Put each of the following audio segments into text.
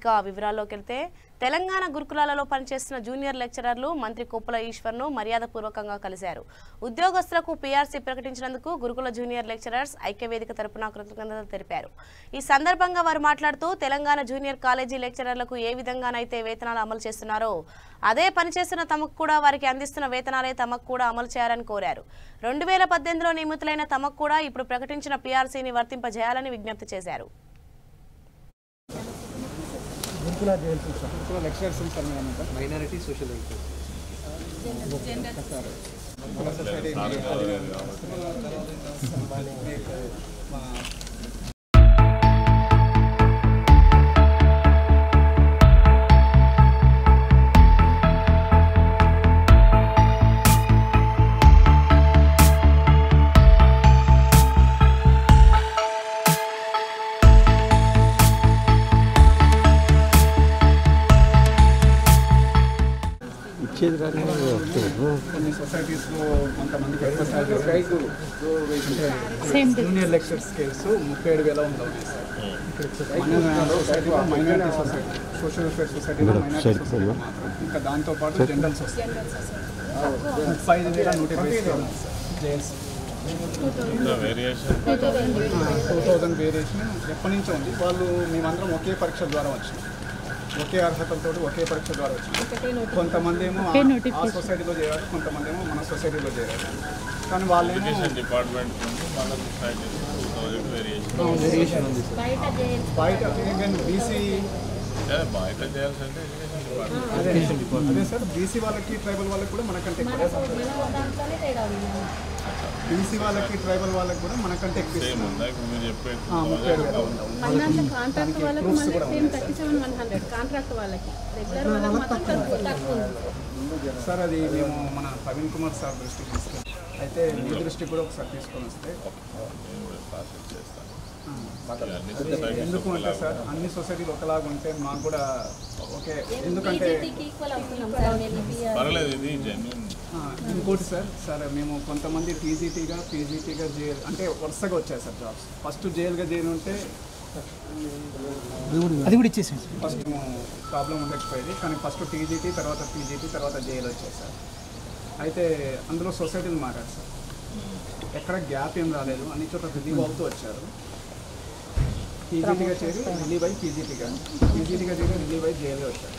ఇక వివరాల్లోకి వెళ్తే తెలంగాణ గురుకులాలలో పనిచేస్తున్న జూనియర్ లెక్చరర్లు మంత్రి కొప్పుల ఈశ్వర్ను మర్యాదపూర్వకంగా కలిశారు. ఉద్యోగస్తులకు పీఆర్సీ ప్రకటించినందుకు గురుకుల జూనియర్ లెక్చరర్స్ ఐక్యవేదిక తరపున కృతజ్ఞతలు తెలిపారు. ఈ సందర్భంగా వారు మాట్లాడుతూ తెలంగాణ జూనియర్ కాలేజీ లెక్చరర్లకు ఏ విధంగానైతే వేతనాలు అమలు చేస్తున్నారో అదే పనిచేస్తున్న తమకు కూడా వారికి అందిస్తున్న వేతనాలే తమకు కూడా అమలు చేయాలని కోరారు. 2018లో నియమితులైన తమకు కూడా ఇప్పుడు ప్రకటించిన పీఆర్సీని వర్తింపజేయాలని విజ్ఞప్తి చేశారు. మైనారిటీ సోషల్ కొన్ని సొసైటీస్లో కొంతమందికి జూనియర్ లెక్చర్ స్కేల్స్ 37,000 ఉండవు sir. Minority society social welfare సొసైటీలో మైనారిటీ సొసైటీ ఇంకా దాంతోపాటు జనరల్ సొసైటీ 35,120 జేఎల్స్ 2000 వేరియేషన్ ఎప్పటి నుంచో ఉంది. వాళ్ళు మేమందరం ఒకే పరీక్ష ద్వారా వచ్చినాం, ఒకే అర్హతలతో ఒకే పరీక్ష ద్వారా వచ్చింది. కొంతమంది ఏమో ఆ సొసైటీలో చేరారు, కొంతమంది ఏమో మన సొసైటీలో చేరారు. కానీ వాళ్ళేమో బయట బీసీ అదే సార్, బీసీ వాళ్ళకి ట్రైబల్ వాళ్ళకి కూడా మనకంటే బీసీ వాళ్ళకి ట్రైబల్ వాళ్ళకి కూడా మనకంటే ఎక్కువ సార్. అది మేము మన ప్రవీణ్ కుమార్ సార్ దృష్టికి తీసుకెళ్ళి అయితే మీ దృష్టికి కూడా ఒకసారి తీసుకొని వస్తే ఎందుకు అంటే సార్ అన్ని సొసైటీలు ఒకలాగా ఉంటే మాకు కూడా ఓకే. ఎందుకంటే ఇంకోటి సార్ మేము కొంతమంది టీజీటీగా పీజీటీగా జైలు అంటే వరుసగా వచ్చాయి సార్ జాబ్స్. ఫస్ట్ జైలుగా జైలు ఉంటే అది కూడా ఇచ్చేసి ఫస్ట్ ప్రాబ్లం ఉండకపోయేది. కానీ ఫస్ట్ టీజీటీ, తర్వాత పీజీటీ, తర్వాత జైలు వచ్చాయి సార్. అయితే అందులో సొసైటీలు మారారు సార్, ఎక్కడ గ్యాప్ ఏం రాలేదు, అన్ని చోట్ల రిలీవ్ అవుతూ వచ్చారు. టీజీటీగా చేరి రిలీవ్ అయ్యి పీజీటీగా చేరి రిలీవ్ అయ్యి జైల్లో వచ్చారు.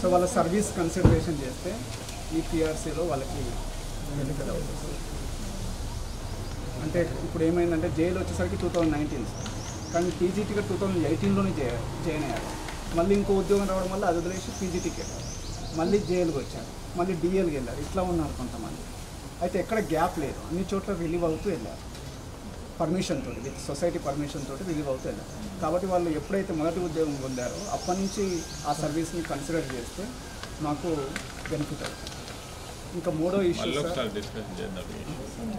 సో వాళ్ళ సర్వీస్ కన్సిడరేషన్ చేస్తే ఈ పీఆర్సీలో వాళ్ళకి బెనిఫిట్ అవుతుంది. అంటే ఇప్పుడు ఏమైందంటే జైలు వచ్చేసరికి 2019 కానీ టీజీటీగా 2018లోనే జాయిన్ అయ్యారు. మళ్ళీ ఇంకో ఉద్యోగం రావడం వల్ల అది వదిలేసి పీజీటీకి వెళ్ళారు, మళ్ళీ జైలుకి వచ్చారు, మళ్ళీ డిఎల్కి వెళ్ళారు. ఇట్లా ఉన్నారు కొంతమంది. అయితే ఎక్కడ గ్యాప్ లేదు, అన్ని చోట్ల రిలీవ్ అవుతూ వెళ్ళారు పర్మిషన్ తోటి, విత్ సొసైటీ పర్మిషన్ తోటి రిలీవ్ అవుతూ వెళ్ళారు. కాబట్టి వాళ్ళు ఎప్పుడైతే మొదటి ఉద్యోగం పొందారో అప్పటి నుంచి ఆ సర్వీస్ని కన్సిడర్ చేస్తే మాకు బెనిఫిట్ అవుతుంది. ఇంకా మూడో ఇష్యూ సార్,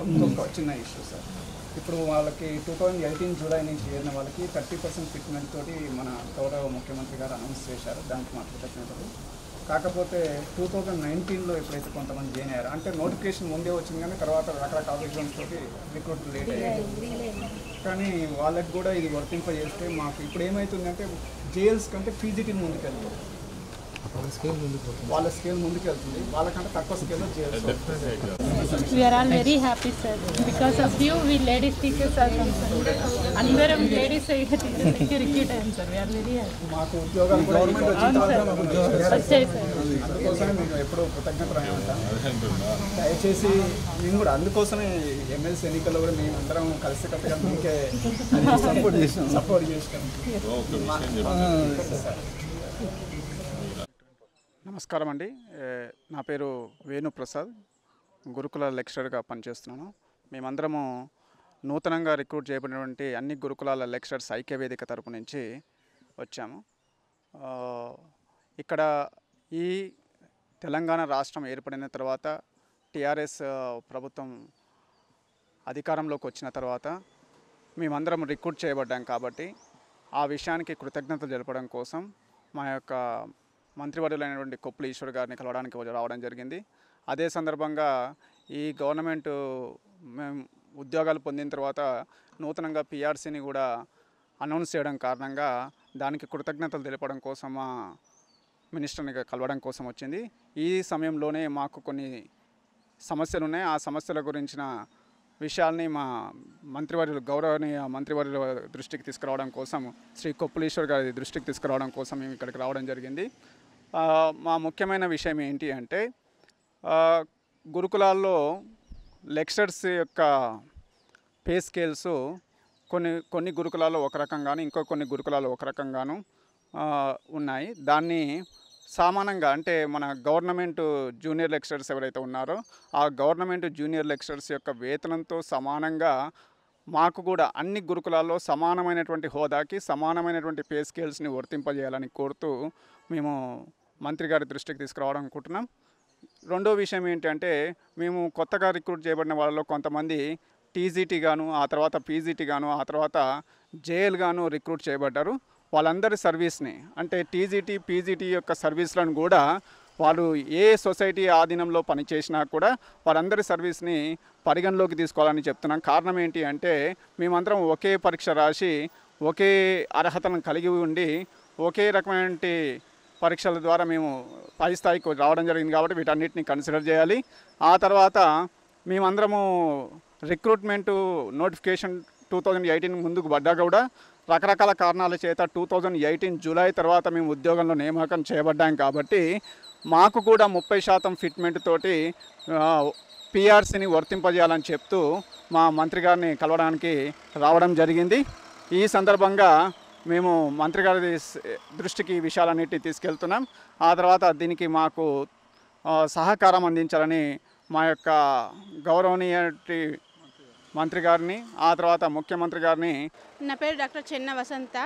ఇంకొక చిన్న ఇష్యూ సార్. ఇప్పుడు వాళ్ళకి 2018 జూలై నుంచి చేరిన వాళ్ళకి 30% ఫిట్మెంట్ తోటి మన గౌరవ ముఖ్యమంత్రి గారు అనౌన్స్ చేశారు. దానికి మా కృతజ్ఞతలు. కాకపోతే 2019లో ఎప్పుడైతే కొంతమంది జాయిన్ అయ్యారు అంటే నోటిఫికేషన్ ముందే వచ్చింది, కానీ తర్వాత రకరకాల రీజన్స్ తోటి రిక్రూట్ లేట్ అయ్యింది. కానీ వాళ్ళకి కూడా ఇది వర్తింపజేస్తే మాకు ఇప్పుడు ఏమవుతుందంటే జేఎల్స్ కంటే పీజీటీని ముందుకెళ్తుంది, వాళ్ళ స్కేల్ ముందుకు వెళ్తుంది, వాళ్ళకంటే తక్కువ స్కేల్లో JLs. We are all very happy, sir. Because of you, we ladies teachers are concerned. Andaram ladies recruit and sir, we are very happy. మాకు ఉద్యోగాలు గవర్నమెంట్ వచ్చిన తర్వాత వచ్చాయి సార్. అందుకోసమే మేము ఎప్పుడూ కృతజ్ఞతలు ఉంటాం. దయచేసి మేము కూడా అందుకోసమే ఎమ్మెల్సీ ఎన్నికల్లో కూడా మేము అందరం కలిసికట్టుగా మీకే సపోర్ట్ చేస్తాం. నమస్కారం అండి, నా పేరు వేణుప్రసాద్, గురుకుల లెక్చరర్గా పనిచేస్తున్నాను. మేమందరము నూతనంగా రిక్రూట్ చేయబడినటువంటి అన్ని గురుకులాల లెక్చరర్స్ ఐక్యవేదిక తరపు నుంచి వచ్చాము. ఇక్కడ ఈ తెలంగాణ రాష్ట్రం ఏర్పడిన తర్వాత టీఆర్ఎస్ ప్రభుత్వం అధికారంలోకి వచ్చిన తర్వాత మేమందరం రిక్రూట్ చేయబడ్డాం. కాబట్టి ఆ విషయానికి కృతజ్ఞతలు తెలపడం కోసం మా యొక్క మంత్రివర్యులైనటువంటి కొప్పుల ఈశ్వర్ గారిని కలవడానికి రావడం జరిగింది. అదే సందర్భంగా ఈ గవర్నమెంట్ మేము ఉద్యోగాలు పొందిన తర్వాత నూతనంగా పీఆర్సీని కూడా అనౌన్స్ చేయడం కారణంగా దానికి కృతజ్ఞతలు తెలపడం కోసం మా మినిస్టర్ని కలవడం కోసం వచ్చింది. ఈ సమయంలోనే మాకు కొన్ని సమస్యలు ఉన్నాయి. ఆ సమస్యల గురించిన విషయాల్ని మా మంత్రివర్యులు గౌరవనీయ మంత్రివర్యుల దృష్టికి తీసుకురావడం కోసం, శ్రీ కొప్పులీశ్వర్ గారి దృష్టికి తీసుకురావడం కోసం మేము ఇక్కడికి రావడం జరిగింది. మా ముఖ్యమైన విషయం ఏంటి అంటే, గురుకులాల్లో లెక్చరర్స్ యొక్క పే స్కేల్స్ కొన్ని గురుకులాల్లో ఒక రకంగాను, కొన్ని గురుకులాల్లో ఒక రకంగాను ఉన్నాయి. దాన్ని సమానంగా అంటే మన గవర్నమెంట్ జూనియర్ లెక్చరర్స్ ఎవరైతే ఉన్నారో ఆ గవర్నమెంట్ జూనియర్ లెక్చరర్స్ యొక్క వేతనంతో సమానంగా మాకు కూడా అన్ని గురుకులాల్లో సమానమైనటువంటి హోదాకి సమానమైనటువంటి పే స్కేల్స్ని వర్తింపజేయాలని కోరుతూ మేము మంత్రి గారి దృష్టికి తీసుకురావడం అనుకుంటున్నాం. రెండో విషయం ఏంటంటే, మేము కొత్తగా రిక్రూట్ చేయబడిన వాళ్ళలో కొంతమంది టీజీటీ గాను, ఆ తర్వాత పీజీటీ గాను, ఆ తర్వాత జేఎల్ గాను రిక్రూట్ చేయబడ్డారు. వాళ్ళందరి సర్వీస్ని అంటే టీజీటీ పీజీటీ యొక్క సర్వీస్లను కూడా వాళ్ళు ఏ సొసైటీ ఆధీనంలో పనిచేసినా కూడా వారందరి సర్వీస్ని పరిగణలోకి తీసుకోవాలని చెప్తున్నాం. కారణం ఏంటి అంటే, మేమందరం ఒకే పరీక్ష రాసి ఒకే అర్హతలను కలిగి ఉండి ఒకే రకమైన పరీక్షల ద్వారా మేము పై స్థాయికి రావడం జరిగింది కాబట్టి వీటన్నిటిని కన్సిడర్ చేయాలి. ఆ తర్వాత మేమందరము రిక్రూట్మెంటు నోటిఫికేషన్ 2018 ముందుకు పడ్డా కూడా రకరకాల కారణాల చేత 2018 జూలై తర్వాత మేము ఉద్యోగంలో నియామకం చేయబడ్డాం కాబట్టి మాకు కూడా 30% ఫిట్మెంట్ తోటి పిఆర్సీని వర్తింపజేయాలని చెప్తూ మా మంత్రి గారిని కలవడానికి రావడం జరిగింది. ఈ సందర్భంగా మేము మంత్రి గారి దృష్టికి ఈ విషయాలన్నిటిని తీసుకెళ్తున్నాం. ఆ తర్వాత దీనికి మాకు సహకారం అందించాలని మా యొక్క గౌరవనీయ మంత్రి గారిని, ఆ తర్వాత ముఖ్యమంత్రి గారిని. నా పేరు doctor Chenna Vasantha,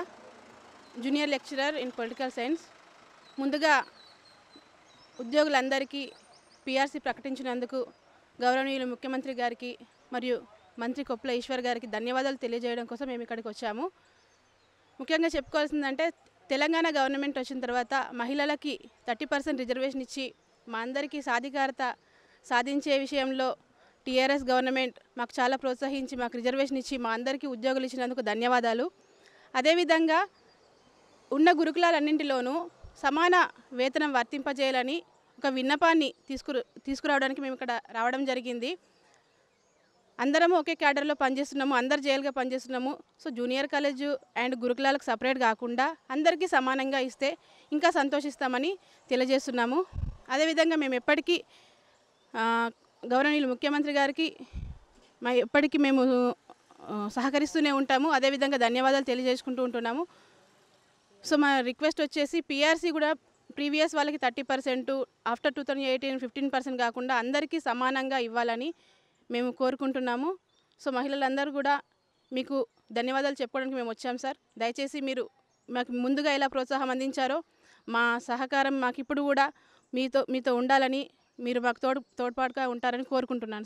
junior lecturer in political science. ముందుగా ఉద్యోగులందరికీ పిఆర్సీ ప్రకటించినందుకు గౌరవనీయులు ముఖ్యమంత్రి గారికి మరియు మంత్రి కొప్పుల ఈశ్వర్ గారికి ధన్యవాదాలు తెలియజేయడం కోసం మేము ఇక్కడికి వచ్చాము. ముఖ్యంగా చెప్పుకోవాల్సిందంటే, తెలంగాణ గవర్నమెంట్ వచ్చిన తర్వాత మహిళలకి 30% రిజర్వేషన్ ఇచ్చి మా అందరికీ సాధికారత సాధించే విషయంలో టీఆర్ఎస్ గవర్నమెంట్ మాకు చాలా ప్రోత్సహించి మాకు రిజర్వేషన్ ఇచ్చి మా అందరికీ ఉద్యోగులు ఇచ్చినందుకు ధన్యవాదాలు. అదేవిధంగా ఉన్న గురుకులాలన్నింటిలోనూ సమాన వేతనం వర్తింపజేయాలని ఒక విన్నపాన్ని తీసుకురావడానికి మేము ఇక్కడ రావడం జరిగింది. అందరము ఒకే క్యాడర్లో పనిచేస్తున్నాము, అందరు జైలుగా పనిచేస్తున్నాము. సో జూనియర్ కాలేజు అండ్ గురుకులాలకు సపరేట్ కాకుండా అందరికీ సమానంగా ఇస్తే ఇంకా సంతోషిస్తామని తెలియజేస్తున్నాము. అదేవిధంగా మేము ఎప్పటికీ గౌరవనీయులు ముఖ్యమంత్రి గారికి ఎప్పటికీ మేము సహకరిస్తూనే ఉంటాము. అదేవిధంగా ధన్యవాదాలు తెలియజేసుకుంటూ ఉంటున్నాము. సో మా రిక్వెస్ట్ వచ్చేసి పిఆర్సీ కూడా ప్రీవియస్ వాళ్ళకి 30%, ఆఫ్టర్ 2018 15% కాకుండా అందరికీ సమానంగా ఇవ్వాలని మేము కోరుకుంటున్నాము. సో మహిళలందరూ కూడా మీకు ధన్యవాదాలు చెప్పుకోవడానికి మేము వచ్చాం సార్. దయచేసి మీరు మాకు ముందుగా ఎలా ప్రోత్సాహం అందించారో మా సహకారం మాకు ఇప్పుడు కూడా మీతో ఉండాలని, మీరు మాకు తోడ్పాటుగా ఉంటారని కోరుకుంటున్నాను.